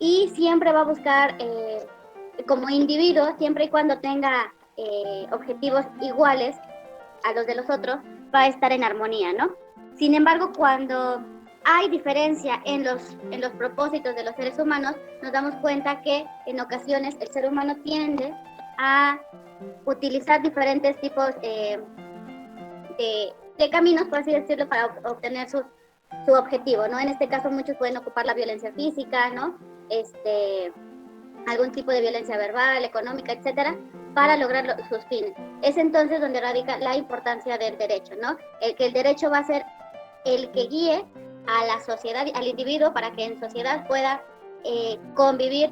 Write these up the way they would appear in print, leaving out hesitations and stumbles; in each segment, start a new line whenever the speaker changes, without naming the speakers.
y siempre va a buscar, como individuo, siempre y cuando tenga objetivos iguales a los de los otros, va a estar en armonía, ¿no? Sin embargo, cuando hay diferencia en los propósitos de los seres humanos, nos damos cuenta que en ocasiones el ser humano tiende a utilizar diferentes tipos de caminos, por así decirlo, para obtener su objetivo, ¿no? En este caso, muchos pueden ocupar la violencia física, ¿no? Algún tipo de violencia verbal, económica, etcétera, para lograr sus fines. Es entonces donde radica la importancia del derecho, ¿no? Que el derecho va a ser el que guíe a la sociedad, al individuo, para que en sociedad pueda convivir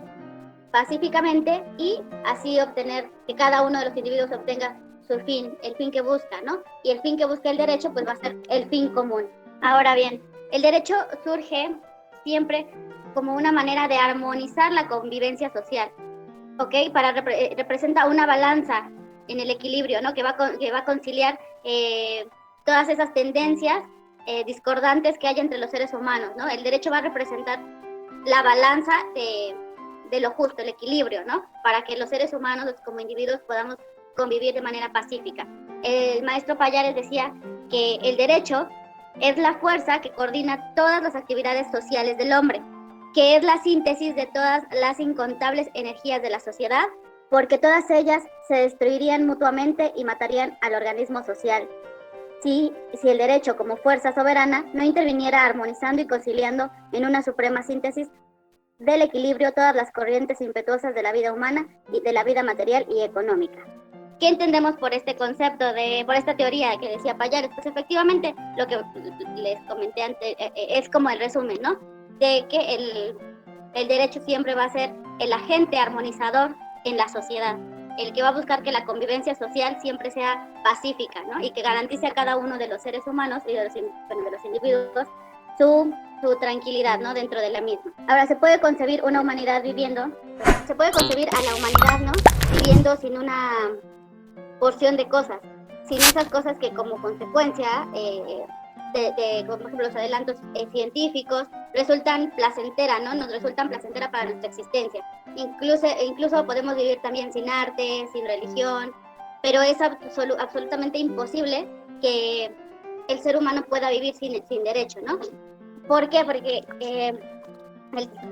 pacíficamente y así obtener, que cada uno de los individuos obtenga su fin, el fin que busca, ¿no? Y el fin que busca el derecho, pues va a ser el fin común. Ahora bien, el derecho surge siempre como una manera de armonizar la convivencia social, ¿ok? Representa una balanza en el equilibrio, ¿no? Que va a conciliar todas esas tendencias discordantes que hay entre los seres humanos, ¿no? El derecho va a representar la balanza de lo justo, el equilibrio, ¿no? Para que los seres humanos, como individuos, podamos convivir de manera pacífica. El maestro Pallares decía que el derecho es la fuerza que coordina todas las actividades sociales del hombre, que es la síntesis de todas las incontables energías de la sociedad, porque todas ellas se destruirían mutuamente y matarían al organismo social. Si el derecho como fuerza soberana no interviniera armonizando y conciliando en una suprema síntesis del equilibrio todas las corrientes impetuosas de la vida humana y de la vida material y económica. ¿Qué entendemos por este concepto, por esta teoría que decía Pallares? Pues efectivamente, lo que les comenté antes es como el resumen, ¿no? De que el derecho siempre va a ser el agente armonizador en la sociedad, el que va a buscar que la convivencia social siempre sea pacífica, ¿no? Y que garantice a cada uno de los seres humanos y de los individuos su tranquilidad, ¿no? Dentro de la misma. Ahora, se puede concebir una humanidad se puede concebir a la humanidad, ¿no? Viviendo sin una porción de cosas, sin esas cosas que como consecuencia como por ejemplo los adelantos científicos resultan placenteras, ¿no? Nos resultan placenteras para nuestra existencia. Incluso podemos vivir también sin arte, sin religión, pero es absolutamente imposible que el ser humano pueda vivir sin derecho, ¿no? ¿Por qué? Porque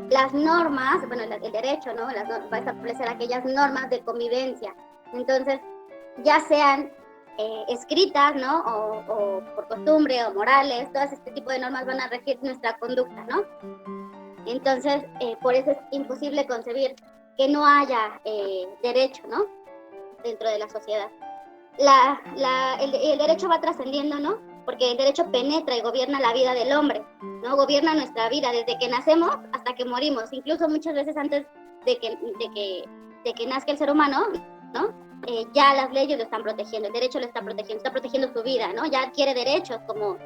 las normas, bueno, el derecho, ¿no? Va a establecer aquellas normas de convivencia. Entonces, ya sean escritas, ¿no? O por costumbre o morales, todo este tipo de normas van a regir nuestra conducta, ¿no? Entonces, por eso es imposible concebir que no haya derecho, ¿no? Dentro de la sociedad. El derecho va trascendiendo, ¿no? Porque el derecho penetra y gobierna la vida del hombre, ¿no? Gobierna nuestra vida desde que nacemos hasta que morimos, incluso muchas veces antes de que nazca el ser humano, ¿no? Ya las leyes lo están protegiendo, el derecho lo está protegiendo su vida, ¿no? Ya adquiere derechos como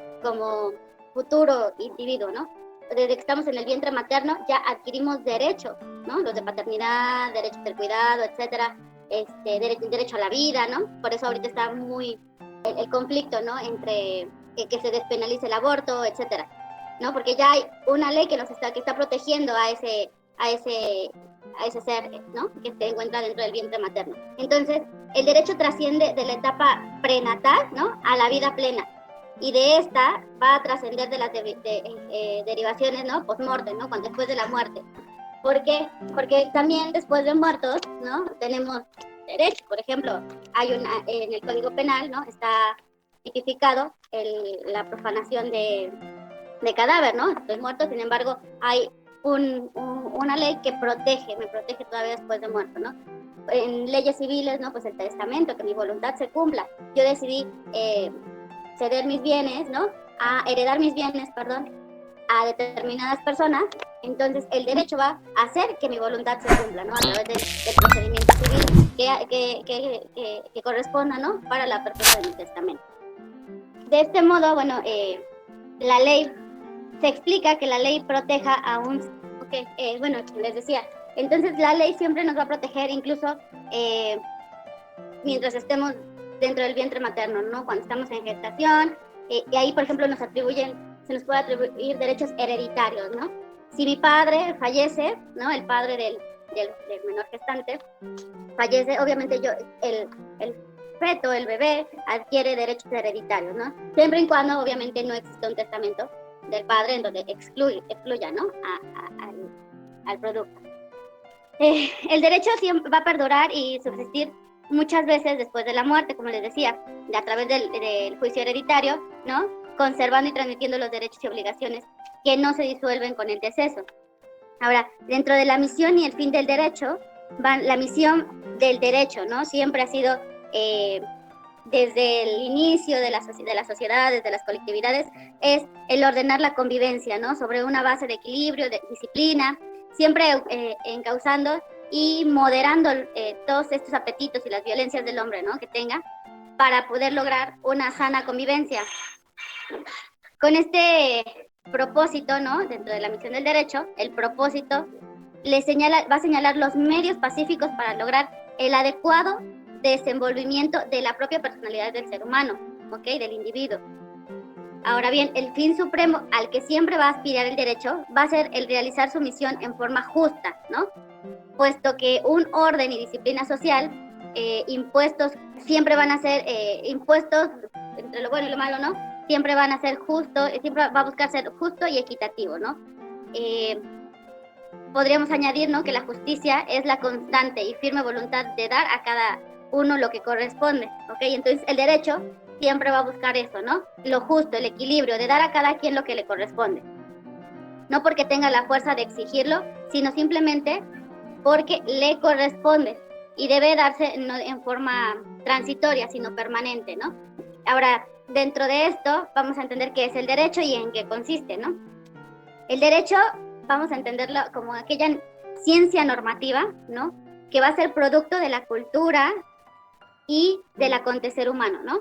futuro individuo, ¿no? Desde que estamos en el vientre materno ya adquirimos derechos, ¿no? Los de paternidad, derechos del cuidado, etcétera, derecho a la vida, ¿no? Por eso ahorita está muy el conflicto, ¿no? Entre que se despenalice el aborto, etcétera, ¿no? Porque ya hay una ley que está protegiendo a ese ser, ¿no? Que se encuentra dentro del vientre materno. Entonces, el derecho trasciende de la etapa prenatal, ¿no? A la vida plena. Y de esta va a trascender de las derivaciones, ¿no? Post-mortem, ¿no? Después de la muerte. ¿Por qué? Porque también después de muertos, ¿no? Tenemos derechos. Por ejemplo, en el Código Penal, ¿no? Está tipificado la profanación de cadáver, ¿no? Estoy muerto, sin embargo, hay una ley que me protege todavía después de muerto, ¿no? En leyes civiles, ¿no? Pues el testamento, que mi voluntad se cumpla. Yo decidí ceder mis bienes, ¿no? Heredar mis bienes, perdón, a determinadas personas. Entonces, el derecho va a hacer que mi voluntad se cumpla, ¿no? A través del procedimiento civil que corresponda, ¿no? Para la apertura de mi testamento. De este modo, bueno, la ley se explica que la ley proteja a bueno, les decía, entonces la ley siempre nos va a proteger incluso mientras estemos dentro del vientre materno, ¿no? Cuando estamos en gestación, y ahí, por ejemplo, se nos puede atribuir derechos hereditarios, ¿no? si mi padre fallece, ¿no? El padre del menor gestante fallece, obviamente el feto, el bebé, adquiere derechos hereditarios, ¿no? Siempre y cuando, obviamente, no exista un testamento del padre en donde excluya, ¿no? Al producto. El derecho siempre va a perdurar y subsistir muchas veces después de la muerte, como les decía, a través del juicio hereditario, ¿no? Conservando y transmitiendo los derechos y obligaciones que no se disuelven con el deceso. Ahora, dentro de la misión y el fin del derecho, la misión del derecho, ¿no? Siempre ha sido, desde el inicio de las sociedades, de las colectividades, es el ordenar la convivencia, ¿no? Sobre una base de equilibrio, de disciplina, siempre encauzando y moderando todos estos apetitos y las violencias del hombre, ¿no? Que tenga, para poder lograr una sana convivencia. Con este propósito, ¿no? Dentro de la misión del derecho, el propósito va a señalar los medios pacíficos para lograr el adecuado desenvolvimiento de la propia personalidad del ser humano, ¿ok? Del individuo. Ahora bien, el fin supremo al que siempre va a aspirar el derecho va a ser el realizar su misión en forma justa, ¿no? Puesto que un orden y disciplina social, impuestos, siempre van a ser impuestos entre lo bueno y lo malo, ¿no? Siempre van a ser justo, siempre va a buscar ser justo y equitativo, ¿no? Podríamos añadir, ¿no? Que la justicia es la constante y firme voluntad de dar a cada uno lo que corresponde, ¿ok? Entonces el derecho siempre va a buscar eso, ¿no? Lo justo, el equilibrio, de dar a cada quien lo que le corresponde. No porque tenga la fuerza de exigirlo, sino simplemente porque le corresponde y debe darse no en forma transitoria, sino permanente, ¿no? Ahora, dentro de esto, vamos a entender qué es el derecho y en qué consiste, ¿no? El derecho, vamos a entenderlo como aquella ciencia normativa, ¿no? Que va a ser producto de la cultura y del acontecer humano, ¿no?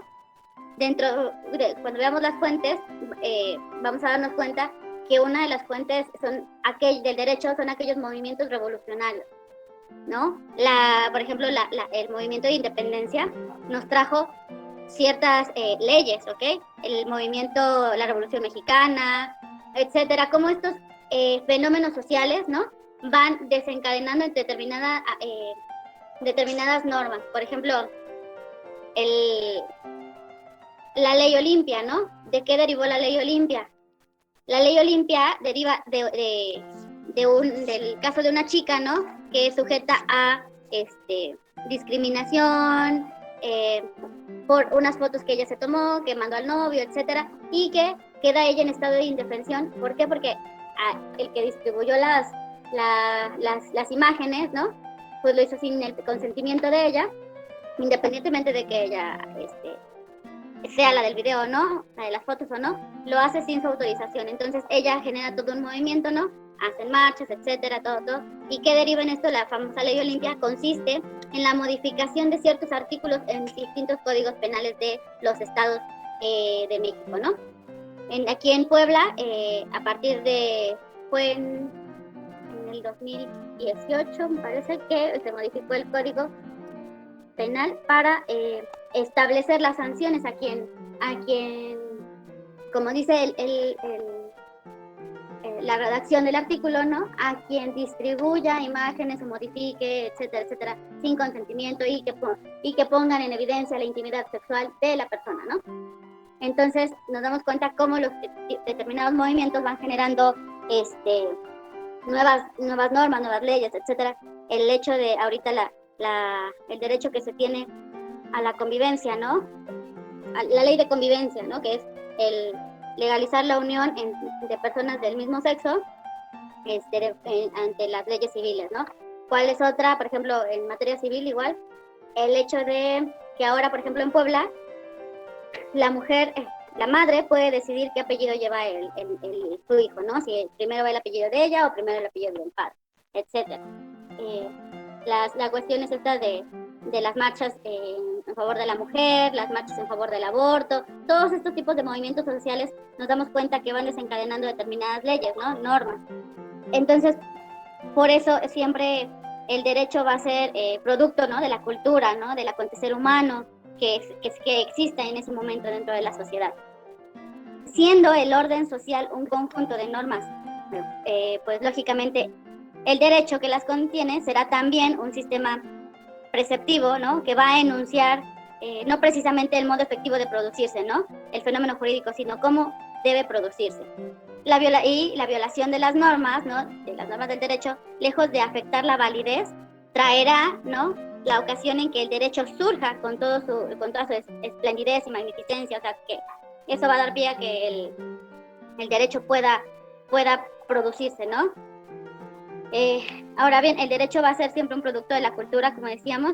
Cuando veamos las fuentes, vamos a darnos cuenta que una de las fuentes del derecho son aquellos movimientos revolucionarios, ¿no? Por ejemplo, el movimiento de independencia nos trajo ciertas leyes, ¿ok? El movimiento, la Revolución Mexicana, etcétera, como estos fenómenos sociales, ¿no? Van desencadenando en determinadas normas. Por ejemplo, la ley Olimpia, ¿no? ¿De qué derivó la ley Olimpia? La ley Olimpia deriva del caso de una chica, ¿no? Que es sujeta a discriminación por unas fotos que ella se tomó, que mandó al novio, etcétera, y que queda ella en estado de indefensión. ¿Por qué? Porque el que distribuyó las imágenes, ¿no? Pues lo hizo sin el consentimiento de ella, independientemente de que ella sea la del video o no, la de las fotos o no, lo hace sin su autorización. Entonces ella genera todo un movimiento, ¿no? Hacen marchas, etcétera, todo. ¿Y qué deriva en esto? La famosa ley Olimpia consiste en la modificación de ciertos artículos en distintos códigos penales de los estados de México, ¿no? Aquí en Puebla, a partir fue en el 2018, me parece que se modificó el código penal para establecer las sanciones a quien, como dice la redacción del artículo, ¿no? A quien distribuya imágenes o modifique, etcétera, etcétera, sin consentimiento y que pongan en evidencia la intimidad sexual de la persona, ¿no? Entonces nos damos cuenta cómo los determinados movimientos van generando nuevas normas, nuevas leyes, etcétera. El hecho de ahorita el derecho que se tiene a la convivencia, ¿no? La ley de convivencia, ¿no? Que es el legalizar la unión de personas del mismo sexo ante las leyes civiles, ¿no? ¿Cuál es otra? Por ejemplo, en materia civil igual, el hecho de que ahora, por ejemplo, en Puebla, la mujer, la madre puede decidir qué apellido lleva su hijo, ¿no? Si primero va el apellido de ella o primero el apellido del padre, etcétera. La cuestión es esta de las marchas en favor de la mujer, las marchas en favor del aborto, todos estos tipos de movimientos sociales nos damos cuenta que van desencadenando determinadas leyes, ¿no? Normas. Entonces, por eso siempre el derecho va a ser producto, ¿no? De la cultura, ¿no? Del acontecer humano que exista en ese momento dentro de la sociedad. Siendo el orden social un conjunto de normas pues lógicamente el derecho que las contiene será también un sistema preceptivo, ¿no? Que va a enunciar no precisamente el modo efectivo de producirse, ¿no? El fenómeno jurídico, sino cómo debe producirse. La violación de las normas, ¿no? De las normas del derecho, lejos de afectar la validez, traerá, ¿no? La ocasión en que el derecho surja con toda su esplendidez y magnificencia, o sea, que eso va a dar pie a que el derecho pueda producirse, ¿no? Ahora bien, el derecho va a ser siempre un producto de la cultura, como decíamos,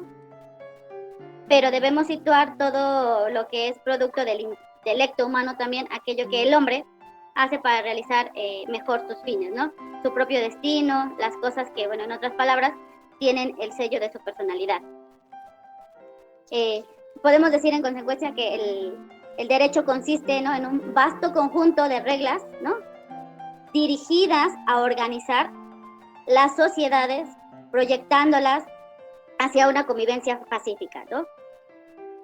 pero debemos situar todo lo que es producto del intelecto humano también, aquello que el hombre hace para realizar mejor sus fines, ¿no? Su propio destino, las cosas que, bueno, en otras palabras, tienen el sello de su personalidad. Podemos decir en consecuencia que el derecho consiste, ¿no? En un vasto conjunto de reglas, ¿no? Dirigidas a organizar las sociedades, proyectándolas hacia una convivencia pacífica, ¿no?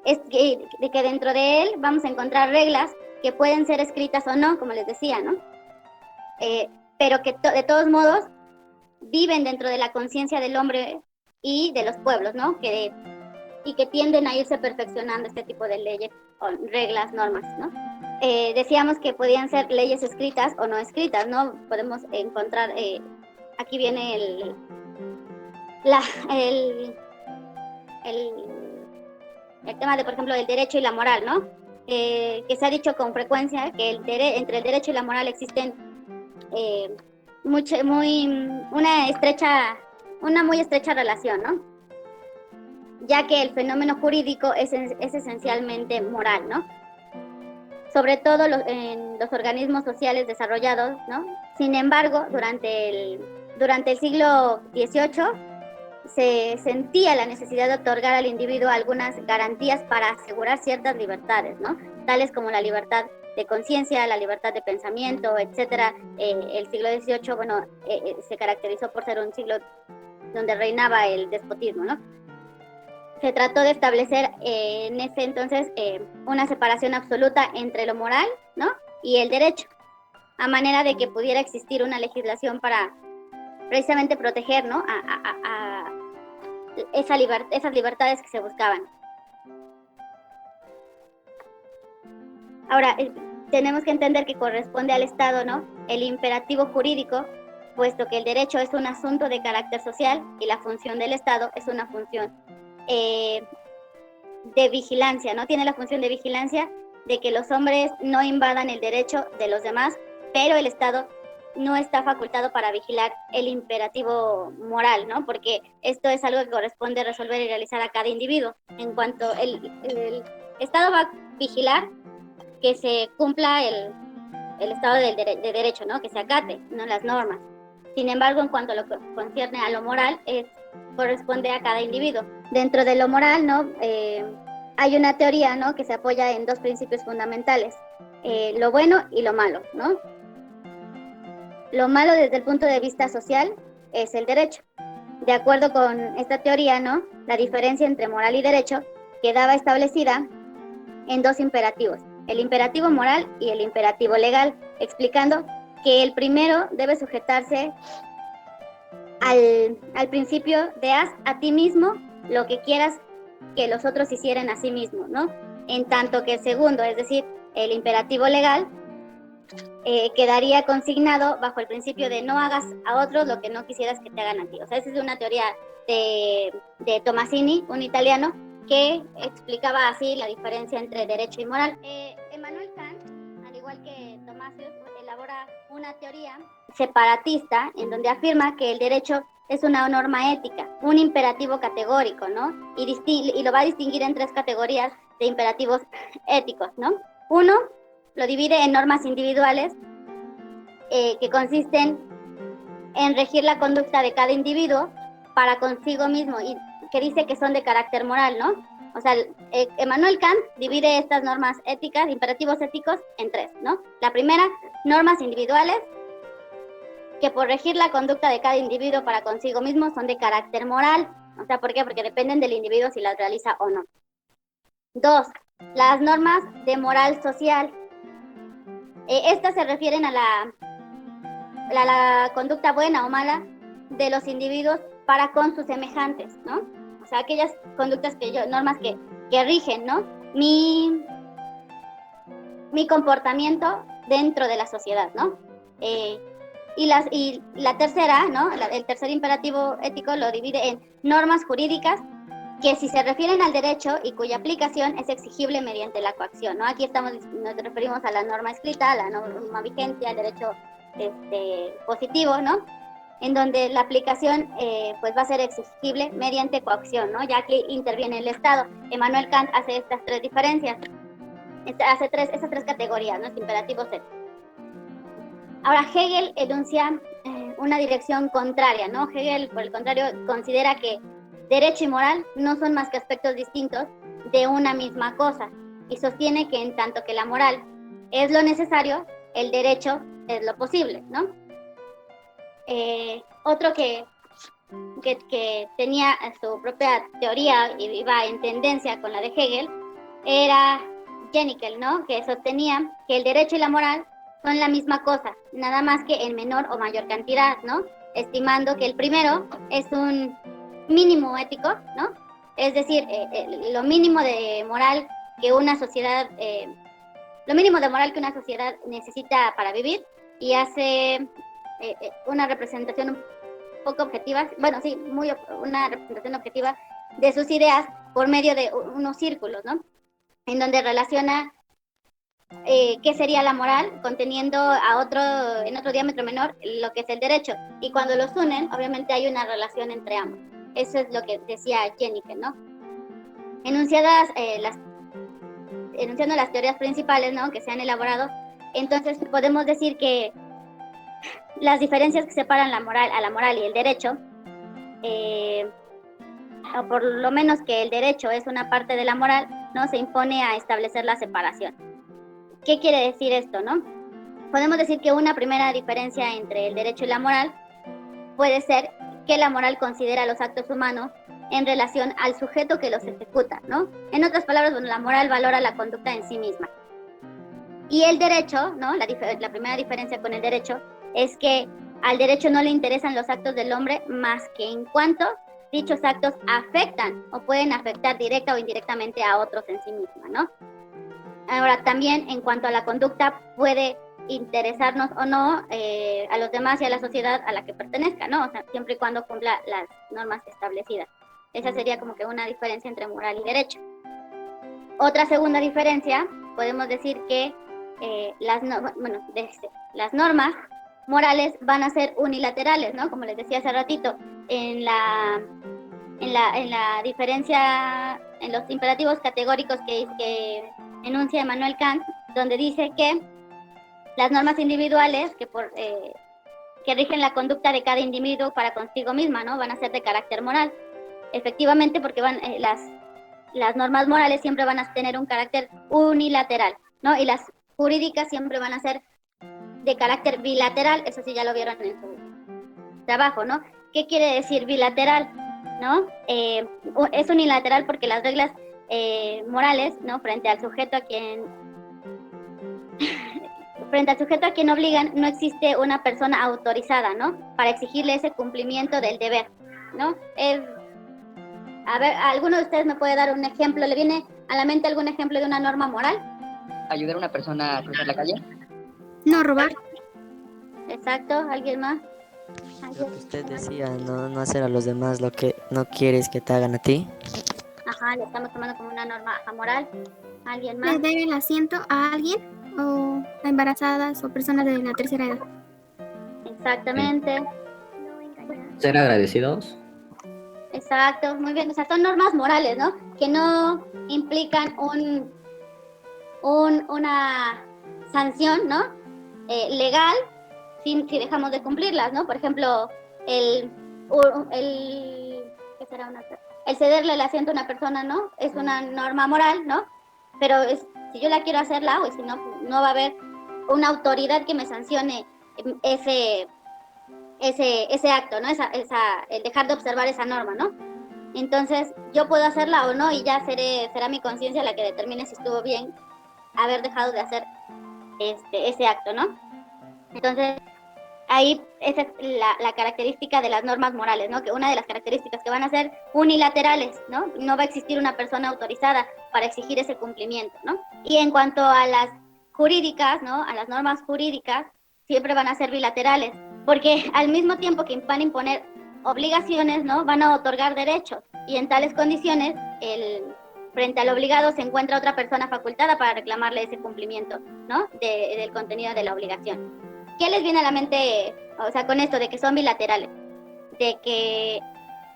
Es que dentro de él vamos a encontrar reglas que pueden ser escritas o no, como les decía, ¿no? Pero que de todos modos viven dentro de la conciencia del hombre y de los pueblos, ¿no? Y que tienden a irse perfeccionando este tipo de leyes, o reglas, normas, ¿no? Decíamos que podían ser leyes escritas o no escritas, ¿no? Podemos encontrar, aquí viene el tema de, por ejemplo, del derecho y la moral, ¿no? Que se ha dicho con frecuencia que entre el derecho y la moral existen una muy estrecha relación, ¿no? Ya que el fenómeno jurídico es esencialmente moral, ¿no? Sobre todo en los organismos sociales desarrollados, ¿no? Sin embargo, durante el siglo XVIII se sentía la necesidad de otorgar al individuo algunas garantías para asegurar ciertas libertades, ¿no? Tales como la libertad de conciencia, la libertad de pensamiento, etcétera. El siglo XVIII, bueno, se caracterizó por ser un siglo donde reinaba el despotismo, ¿no? Se trató de establecer en ese entonces una separación absoluta entre lo moral, ¿no? Y el derecho, a manera de que pudiera existir una legislación para precisamente proteger, ¿no? a esas libertades que se buscaban. Ahora, tenemos que entender que corresponde al Estado, ¿no? El imperativo jurídico, puesto que el derecho es un asunto de carácter social y la función del Estado es una función de vigilancia, ¿no? Tiene la función de vigilancia de que los hombres no invadan el derecho de los demás, pero el Estado no está facultado para vigilar el imperativo moral, ¿no? Porque esto es algo que corresponde resolver y realizar a cada individuo. En cuanto el Estado va a vigilar que se cumpla el Estado de derecho, ¿no? Que se acate, ¿no? Las normas. Sin embargo, en cuanto a lo que concierne a lo moral, corresponde a cada individuo. Dentro de lo moral, ¿no? Hay una teoría, ¿no? Que se apoya en dos principios fundamentales, lo bueno y lo malo, ¿no? Lo malo desde el punto de vista social es el derecho. De acuerdo con esta teoría, ¿no? La diferencia entre moral y derecho quedaba establecida en dos imperativos, el imperativo moral y el imperativo legal, explicando que el primero debe sujetarse al principio de haz a ti mismo lo que quieras que los otros hicieran a sí mismos, ¿no? En tanto que el segundo, es decir, el imperativo legal, quedaría consignado bajo el principio de no hagas a otros lo que no quisieras que te hagan a ti. O sea, esa es una teoría de Tomasini, un italiano, que explicaba así la diferencia entre derecho y moral. Emmanuel Kant, al igual que Tomasius, elabora una teoría separatista en donde afirma que el derecho es una norma ética, un imperativo categórico, ¿no? Y lo va a distinguir en tres categorías de imperativos éticos, ¿no? Uno, lo divide en normas individuales que consisten en regir la conducta de cada individuo para consigo mismo y que dice que son de carácter moral, ¿no? O sea, Emmanuel Kant divide estas normas éticas, imperativos éticos, en tres, ¿no? La primera, normas individuales que por regir la conducta de cada individuo para consigo mismo son de carácter moral. O sea, ¿por qué? Porque dependen del individuo si las realiza o no. Dos, las normas de moral social. Estas se refieren a la conducta buena o mala de los individuos para con sus semejantes, ¿no? O sea, aquellas conductas normas que rigen, ¿no? Mi comportamiento dentro de la sociedad, ¿no? Y la tercera, ¿no? El tercer imperativo ético lo divide en normas jurídicas que si se refieren al derecho y cuya aplicación es exigible mediante la coacción, ¿no? Aquí nos referimos a la norma escrita, a la norma vigente, al derecho positivo, ¿no? En donde la aplicación pues va a ser exigible mediante coacción, ¿no? Ya que interviene el Estado. Immanuel Kant hace estas tres diferencias, esas tres categorías, ¿no? Imperativo ser. Ahora, Hegel enuncia una dirección contraria, ¿no? Hegel, por el contrario, considera que derecho y moral no son más que aspectos distintos de una misma cosa y sostiene que en tanto que la moral es lo necesario, el derecho es lo posible, ¿no? Otro que tenía su propia teoría y iba en tendencia con la de Hegel era Jennickel, ¿no? Que sostenía que el derecho y la moral son la misma cosa, nada más que en menor o mayor cantidad, ¿no? Estimando que el primero es un mínimo ético, ¿no? Es decir, lo mínimo de moral que una sociedad necesita para vivir y hace una representación un poco objetiva, bueno, sí, una representación objetiva de sus ideas por medio de unos círculos, ¿no? En donde relaciona qué sería la moral conteniendo en otro diámetro menor lo que es el derecho. Y cuando los unen, obviamente hay una relación entre ambos. Eso es lo que decía Jennickel, ¿no? Enunciando las teorías principales, ¿no? Que se han elaborado, entonces podemos decir que las diferencias que separan a la moral y el derecho, o por lo menos que el derecho es una parte de la moral, ¿no? Se impone a establecer la separación. ¿Qué quiere decir esto, no? Podemos decir que una primera diferencia entre el derecho y la moral puede ser que la moral considera los actos humanos en relación al sujeto que los ejecuta, ¿no? En otras palabras, bueno, la moral valora la conducta en sí misma. Y el derecho, ¿no? La primera diferencia con el derecho es que al derecho no le interesan los actos del hombre más que en cuanto dichos actos afectan o pueden afectar directa o indirectamente a otros en sí misma, ¿no? Ahora, también en cuanto a la conducta, puede interesarnos o no a los demás y a la sociedad a la que pertenezca, ¿no? O sea, siempre y cuando cumpla las normas establecidas. Esa sería como que una diferencia entre moral y derecho. Otra segunda diferencia, podemos decir que las normas morales van a ser unilaterales, ¿no? Como les decía hace ratito, en la diferencia, en los imperativos categóricos que enuncia Immanuel Kant, donde dice que las normas individuales que rigen la conducta de cada individuo para consigo misma, ¿no? Van a ser de carácter moral. Efectivamente, porque las normas morales siempre van a tener un carácter unilateral, ¿no? Y las jurídicas siempre van a ser de carácter bilateral, eso sí ya lo vieron en su trabajo, ¿no? ¿Qué quiere decir bilateral? ¿No? Es unilateral porque las reglas morales, ¿no? Frente al sujeto a quien obligan, no existe una persona autorizada, ¿no? Para exigirle ese cumplimiento del deber, ¿no? A ver, ¿alguno de ustedes me puede dar un ejemplo? ¿Le viene a la mente algún ejemplo de una norma moral?
Ayudar a una persona a cruzar la calle.
No robar.
Exacto, ¿alguien más?
Lo que usted decía, no hacer a los demás lo que no quieres que te hagan a ti.
Ajá, le estamos tomando como una norma moral. ¿Alguien más?
Dar el asiento a alguien o a embarazadas o personas de la tercera edad.
Exactamente.
Ser agradecidos.
Exacto, muy bien. O sea, son normas morales, ¿no? Que no implican una sanción, ¿no? Legal si dejamos de cumplirlas, ¿no? Por ejemplo, ¿qué será el cederle el asiento a una persona, ¿no? Es una norma moral, ¿no? Pero si yo la quiero hacerla o si no, no va a haber una autoridad que me sancione ese acto, ¿no? El dejar de observar esa norma, ¿no? Entonces, yo puedo hacerla o no y ya será mi conciencia la que determine si estuvo bien haber dejado de hacer ese acto, ¿no? Entonces, ahí esa es la característica de las normas morales, ¿no? Que una de las características que van a ser unilaterales, ¿no? No va a existir una persona autorizada para exigir ese cumplimiento, ¿no? Y en cuanto a las jurídicas, ¿no? A las normas jurídicas, siempre van a ser bilaterales, porque al mismo tiempo que van a imponer obligaciones, ¿no? Van a otorgar derechos, y en tales condiciones, frente al obligado se encuentra otra persona facultada para reclamarle ese cumplimiento, ¿no? Del contenido de la obligación. ¿Qué les viene a la mente, o sea, con esto de que son bilaterales? De que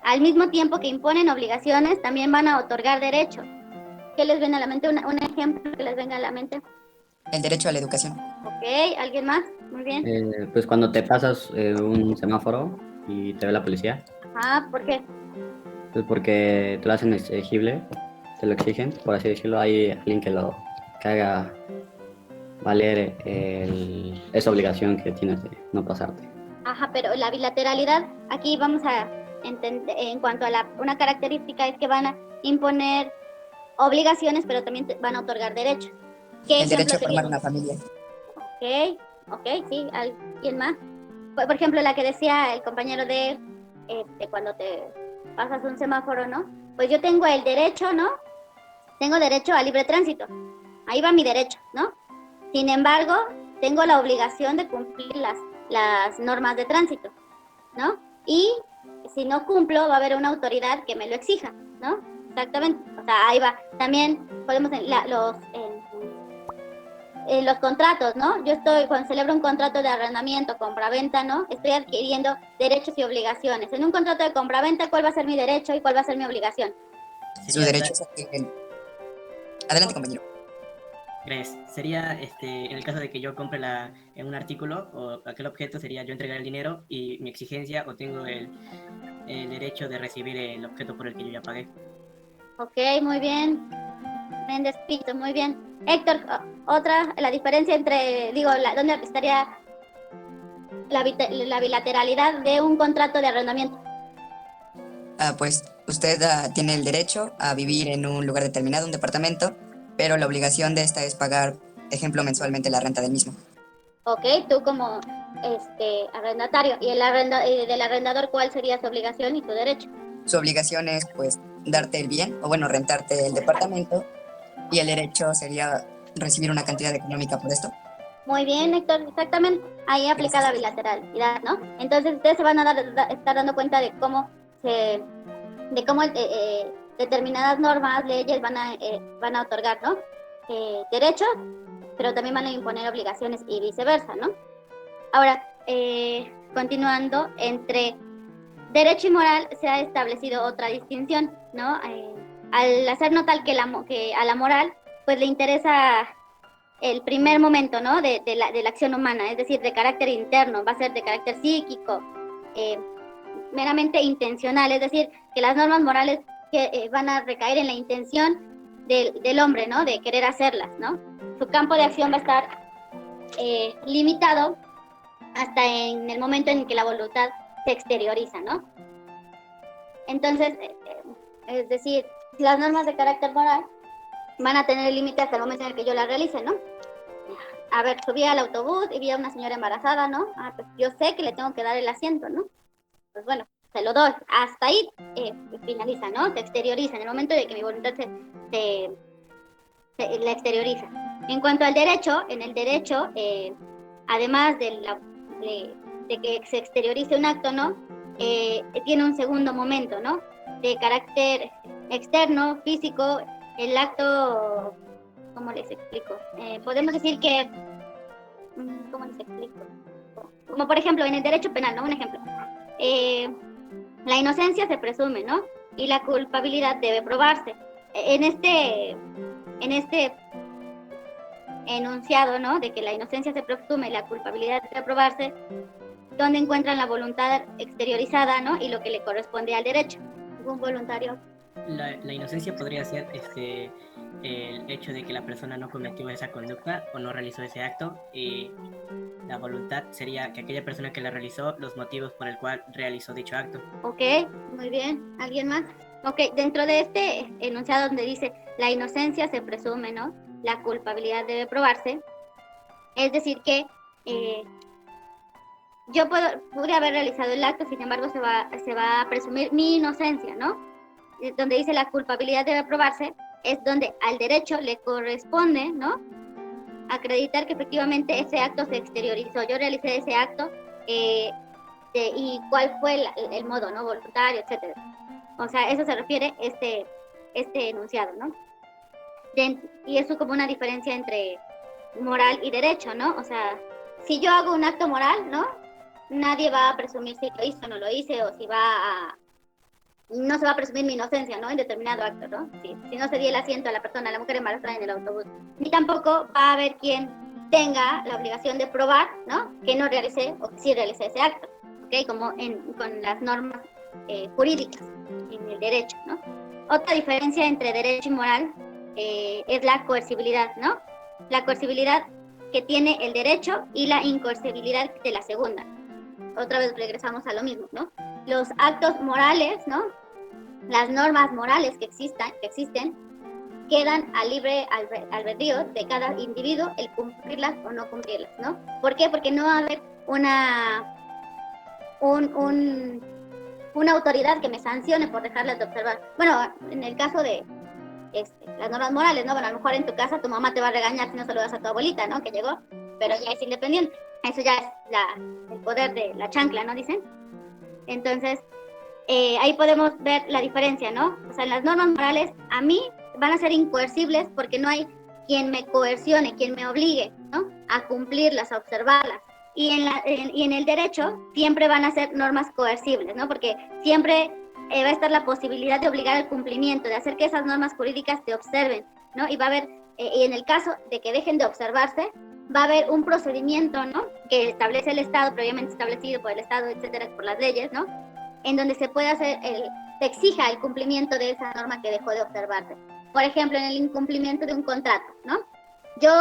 al mismo tiempo que imponen obligaciones, también van a otorgar derechos. ¿Qué les viene a la mente? Un ejemplo que les venga a la mente.
El derecho a la educación.
Ok, ¿alguien más? Muy bien.
Pues cuando te pasas un semáforo y te ve la policía,
¿Por qué?
pues porque te lo hacen exigible, te lo exigen, por así decirlo, hay alguien que haga valer esa obligación que tienes de no pasarte.
Ajá, pero la bilateralidad, aquí vamos a entender, en cuanto a una característica es que van a imponer obligaciones, pero también van a otorgar derechos. ¿Qué
El derecho a
ejemplo
formar
sería?
una familia.
Ok, sí, ¿alguien más? Por ejemplo, la que decía el compañero de cuando te pasas un semáforo, ¿no? Pues yo tengo el derecho, ¿no? Tengo derecho a libre tránsito. Ahí va mi derecho, ¿no? Sin embargo, tengo la obligación de cumplir las normas de tránsito, ¿no? Y si no cumplo, va a haber una autoridad que me lo exija, ¿no? Exactamente. O sea, ahí va. También podemos en los contratos, ¿no? Cuando celebro un contrato de arrendamiento, compraventa, ¿no? Estoy adquiriendo derechos y obligaciones. En un contrato de compraventa, ¿cuál va a ser mi derecho y cuál va a ser mi obligación?
Su derecho es Adelante, compañero.
Gracias. Sería, en el caso de que yo compre en un artículo o aquel objeto, sería yo entregar el dinero y mi exigencia o tengo el derecho de recibir el objeto por el que yo ya pagué.
Ok, muy bien. Méndez Pinto, muy bien. Héctor, la diferencia entre, ¿dónde estaría la bilateralidad de un contrato de arrendamiento?
Pues usted tiene el derecho a vivir en un lugar determinado, un departamento, pero la obligación de esta es pagar, ejemplo, mensualmente la renta del mismo.
Ok, tú como arrendatario, y del arrendador, ¿cuál sería su obligación y su derecho?
Su obligación es, pues, darte el bien, o bueno, rentarte el departamento, y el derecho sería recibir una cantidad económica por esto.
Muy bien, Héctor, exactamente. Ahí aplica la bilateralidad, ¿no? Entonces ustedes se van a estar dando cuenta de cómo determinadas normas, leyes van a otorgar, ¿no? Derechos, pero también van a imponer obligaciones y viceversa, ¿no? Ahora, continuando, entre derecho y moral se ha establecido otra distinción, ¿no? Al hacer notar que a la moral, pues le interesa el primer momento, ¿no? De la acción humana, es decir, de carácter interno, va a ser de carácter psíquico, meramente intencional, es decir, que las normas morales van a recaer en la intención del hombre, ¿no? De querer hacerlas, ¿no? Su campo de acción va a estar limitado hasta en el momento en que la voluntad se exterioriza, ¿no? Entonces, es decir, las normas de carácter moral van a tener límite hasta el momento en el que yo las realice, ¿no? A ver, subí al autobús y vi a una señora embarazada, ¿no? Pues yo sé que le tengo que dar el asiento, ¿no? Pues bueno, se lo doy. Hasta ahí finaliza, ¿no? Se exterioriza en el momento de que mi voluntad la exterioriza. En cuanto al derecho, en el derecho, además de que se exteriorice un acto, ¿no? Tiene un segundo momento, ¿no? De carácter externo, físico, el acto, ¿cómo les explico? Podemos decir que, ¿cómo les explico? Como por ejemplo en el derecho penal, ¿no? Un ejemplo. La inocencia se presume, ¿no? Y la culpabilidad debe probarse. En este enunciado, ¿no? De que la inocencia se presume y la culpabilidad debe probarse, donde encuentran la voluntad exteriorizada, ¿no? Y lo que le corresponde al derecho. ¿Algún voluntario?
La inocencia podría ser el hecho de que la persona no cometió esa conducta o no realizó ese acto, y la voluntad sería que aquella persona que la realizó, los motivos por el cual realizó dicho acto.
Ok, muy bien. ¿Alguien más? Ok, dentro de este enunciado donde dice la inocencia se presume, ¿no? La culpabilidad debe probarse. Es decir que podría haber realizado el acto, sin embargo se va a presumir mi inocencia, ¿no? Donde dice la culpabilidad debe probarse, es donde al derecho le corresponde, ¿no?, acreditar que efectivamente ese acto se exteriorizó. Yo realicé ese acto y cuál fue el modo, ¿no?, voluntario, etcétera. O sea, eso se refiere este enunciado, ¿no? Y eso como una diferencia entre moral y derecho, ¿no? O sea, si yo hago un acto moral, ¿no?, nadie va a presumir si lo hice o no lo hice, o si no se va a presumir mi inocencia, ¿no?, en determinado acto, ¿no? Si no se dio el asiento a la persona, a la mujer embarazada en el autobús. Ni tampoco va a haber quien tenga la obligación de probar, ¿no?, que no realicé o que sí realicé ese acto, ¿ok? Como con las normas jurídicas en el derecho, ¿no? Otra diferencia entre derecho y moral es la coercibilidad, ¿no? La coercibilidad que tiene el derecho y la incoercibilidad de la segunda. Otra vez regresamos a lo mismo, ¿no? Los actos morales, ¿no?, las normas morales que existen, quedan a libre albedrío de cada individuo el cumplirlas o no cumplirlas, ¿no? ¿Por qué? Porque no va a haber una autoridad que me sancione por dejarlas de observar. Bueno, en el caso de las normas morales, ¿no? Bueno, a lo mejor en tu casa tu mamá te va a regañar si no saludas a tu abuelita, ¿no?, que llegó, pero ya es independiente. Eso ya es el poder de la chancla, ¿no?, dicen. Entonces, ahí podemos ver la diferencia, ¿no? O sea, las normas morales a mí van a ser incoercibles porque no hay quien me coercione, quien me obligue, ¿no?, a cumplirlas, a observarlas. Y en el derecho siempre van a ser normas coercibles, ¿no? Porque siempre va a estar la posibilidad de obligar al cumplimiento, de hacer que esas normas jurídicas se observen, ¿no? Y va a haber, y en el caso de que dejen de observarse, va a haber un procedimiento, ¿no?, que establece el Estado, previamente establecido por el Estado, etcétera, por las leyes, ¿no?, en donde se puede se exija el cumplimiento de esa norma que dejó de observarse. Por ejemplo, en el incumplimiento de un contrato, ¿no? Yo,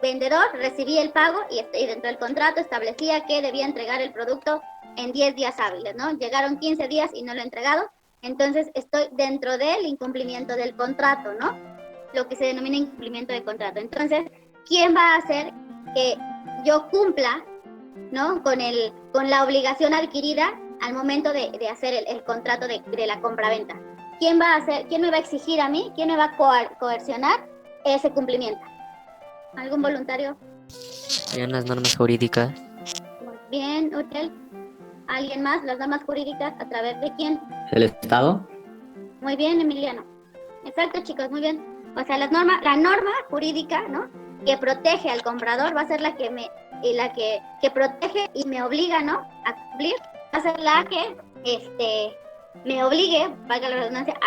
vendedor, recibí el pago y dentro del contrato establecía que debía entregar el producto en 10 días hábiles, ¿no? Llegaron 15 días y no lo he entregado, entonces estoy dentro del incumplimiento del contrato, ¿no?, lo que se denomina incumplimiento de contrato. Entonces, ¿quién va a hacer que yo cumpla, ¿no?, con la obligación adquirida al momento de hacer el contrato de la compraventa? ¿Quién me va a exigir a mí? ¿Quién me va a coercionar ese cumplimiento? ¿Algún voluntario?
Hay unas normas jurídicas.
Muy bien, Uriel. ¿Alguien más? ¿Las normas jurídicas a través de quién?
¿El Estado?
Muy bien, Emiliano. Exacto, chicos, muy bien. O sea, la norma jurídica, ¿no?, que protege al comprador va a ser la que protege y me obliga, ¿no?, a cumplir, va a ser la que me obligue, valga la redundancia,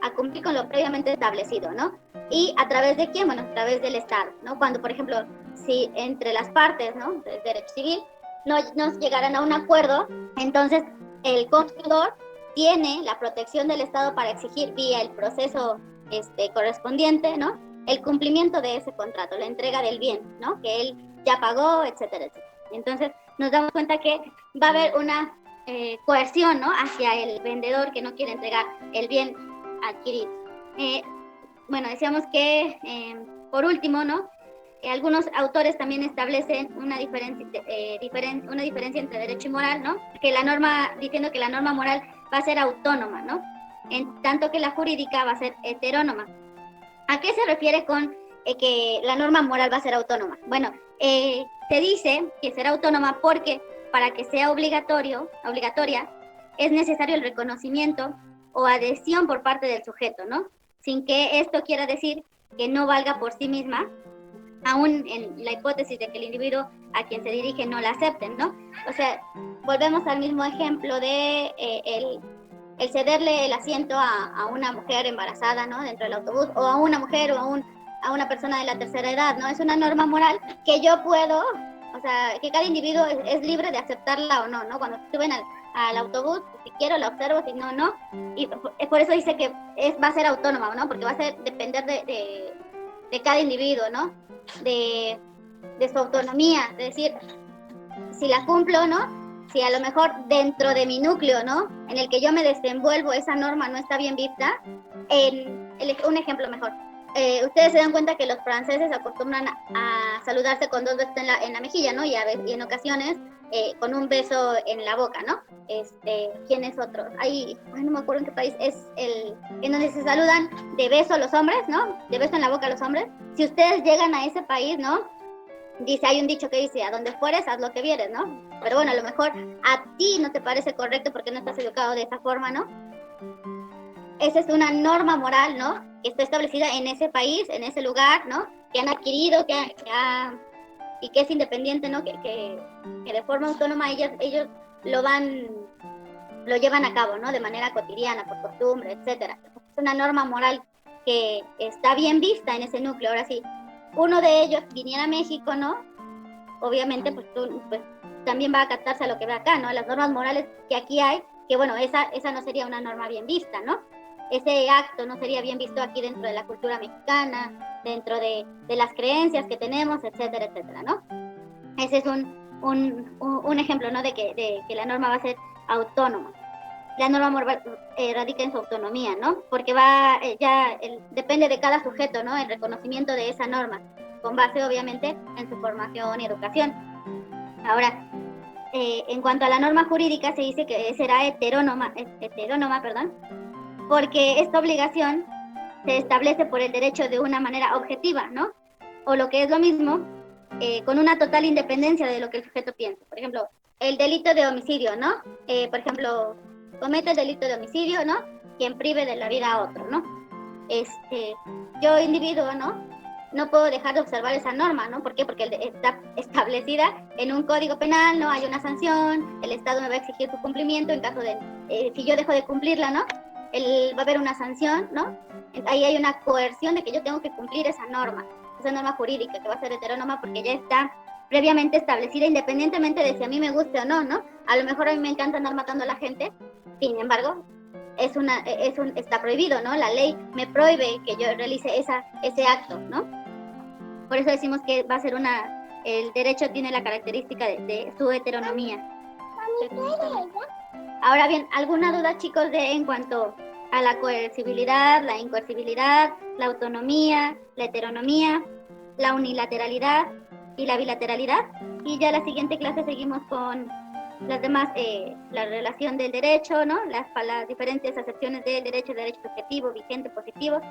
a cumplir con lo previamente establecido, ¿no? ¿Y a través de quién? Bueno, a través del Estado, ¿no? Cuando, por ejemplo, si entre las partes, ¿no?, del derecho civil no llegaran a un acuerdo, entonces el comprador tiene la protección del Estado para exigir vía el proceso correspondiente, ¿no?, el cumplimiento de ese contrato, la entrega del bien, ¿no?, que él ya pagó, etcétera, etcétera. Entonces nos damos cuenta que va a haber una coerción, ¿no?, hacia el vendedor que no quiere entregar el bien adquirido. Bueno, decíamos que por último, ¿no?, algunos autores también establecen una diferencia entre derecho y moral, ¿no?, diciendo que la norma moral va a ser autónoma, ¿no?, en tanto que la jurídica va a ser heterónoma. ¿A qué se refiere con que la norma moral va a ser autónoma? Bueno, se dice que será autónoma porque para que sea obligatoria, es necesario el reconocimiento o adhesión por parte del sujeto, ¿no?, sin que esto quiera decir que no valga por sí misma, aún en la hipótesis de que el individuo a quien se dirige no la acepten, ¿no? O sea, volvemos al mismo ejemplo de el cederle el asiento a una mujer embarazada, ¿no?, dentro del autobús, o a una mujer o a una persona de la tercera edad, ¿no? Es una norma moral que yo puedo, o sea, que cada individuo es libre de aceptarla o no, ¿no? Cuando suben al autobús, si quiero la observo, si no, no. Y por eso dice que va a ser autónoma, ¿no? Porque va a depender de cada individuo, ¿no?, de su autonomía, es decir, si la cumplo, ¿no?, si a lo mejor dentro de mi núcleo, ¿no?, en el que yo me desenvuelvo, esa norma no está bien vista. Un ejemplo mejor, ustedes se dan cuenta que los franceses acostumbran a saludarse con 2 besos en la mejilla, ¿no? Y en ocasiones con un beso en la boca, ¿no? ¿Quién es otro? Ahí, no me acuerdo en qué país es en donde se saludan de beso a los hombres, ¿no? De beso en la boca a los hombres. Si ustedes llegan a ese país, ¿no? Hay un dicho que dice, a donde fueres, haz lo que vieres, ¿no? Pero bueno, a lo mejor a ti no te parece correcto porque no estás educado de esa forma, ¿no? Esa es una norma moral, ¿no? Que está establecida en ese país, en ese lugar, ¿no? Que han adquirido, y que es independiente, ¿no? Que de forma autónoma ellos lo llevan a cabo, ¿no? De manera cotidiana, por costumbre, etcétera. Es una norma moral que está bien vista en ese núcleo. Ahora sí, uno de ellos viniera a México, ¿no? Obviamente, pues también va a captarse a lo que ve acá, ¿no? Las normas morales que aquí hay, que bueno, esa no sería una norma bien vista, ¿no? Ese acto no sería bien visto aquí dentro de la cultura mexicana, dentro de las creencias que tenemos, etcétera, etcétera, ¿no? Ese es un ejemplo, ¿no? De que la norma va a ser autónoma. La norma moral radica en su autonomía, ¿no? Porque depende de cada sujeto, ¿no? El reconocimiento de esa norma, con base obviamente en su formación y educación. Ahora, en cuanto a la norma jurídica, se dice que será heterónoma, porque esta obligación se establece por el derecho de una manera objetiva, ¿no? O lo que es lo mismo, con una total independencia de lo que el sujeto piensa. Por ejemplo, el delito de homicidio, ¿no? Por ejemplo, comete el delito de homicidio, ¿no? Quien prive de la vida a otro, ¿no? Yo, individuo, no puedo dejar de observar esa norma, ¿no? ¿Por qué? Porque está establecida en un código penal, ¿no? Hay una sanción, el Estado me va a exigir su cumplimiento en caso de, si yo dejo de cumplirla, ¿no? Va a haber una sanción, ¿no? Ahí hay una coerción de que yo tengo que cumplir esa norma jurídica que va a ser heterónoma porque ya está previamente establecida independientemente de si a mí me guste o no, ¿no? A lo mejor a mí me encanta andar matando a la gente, sin embargo, está prohibido, ¿no? La ley me prohíbe que yo realice ese acto, ¿no? Por eso decimos que va a ser el derecho tiene la característica de su heteronomía. Ahora bien, ¿alguna duda, chicos, en cuanto a la coercibilidad, la incoercibilidad, la autonomía, la heteronomía, la unilateralidad y la bilateralidad? Y ya la siguiente clase seguimos con las demás, la relación del derecho, ¿no? Las diferentes acepciones del derecho subjetivo, vigente, positivo,